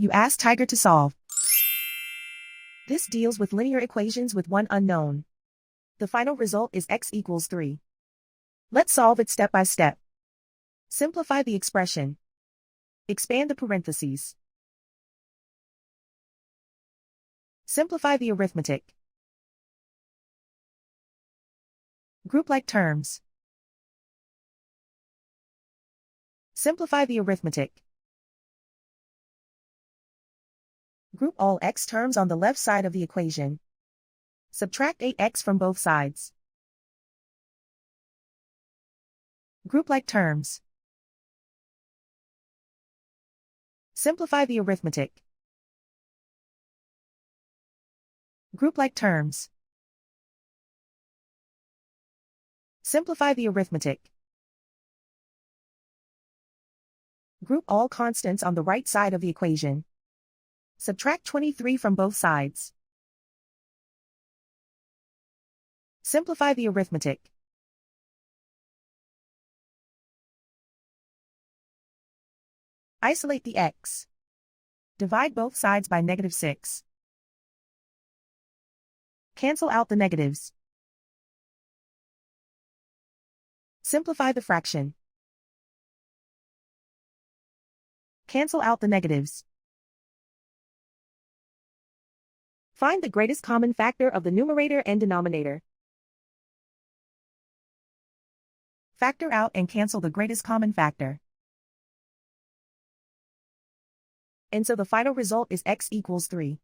You ask Tiger to solve. This deals with linear equations with one unknown. The final result is x equals 3. Let's solve it step by step. Simplify the expression. Expand the parentheses. Simplify the arithmetic. Group like terms. Simplify the arithmetic. Group all x terms on the left side of the equation. Subtract 8x from both sides. Group like terms. Simplify the arithmetic. Group like terms. Simplify the arithmetic. Group all constants on the right side of the equation. Subtract 23 from both sides. Simplify the arithmetic. Isolate the x. Divide both sides by -6. Cancel out the negatives. Simplify the fraction. Cancel out the negatives. Find the greatest common factor of the numerator and denominator. Factor out and cancel the greatest common factor. And so the final result is x equals 3.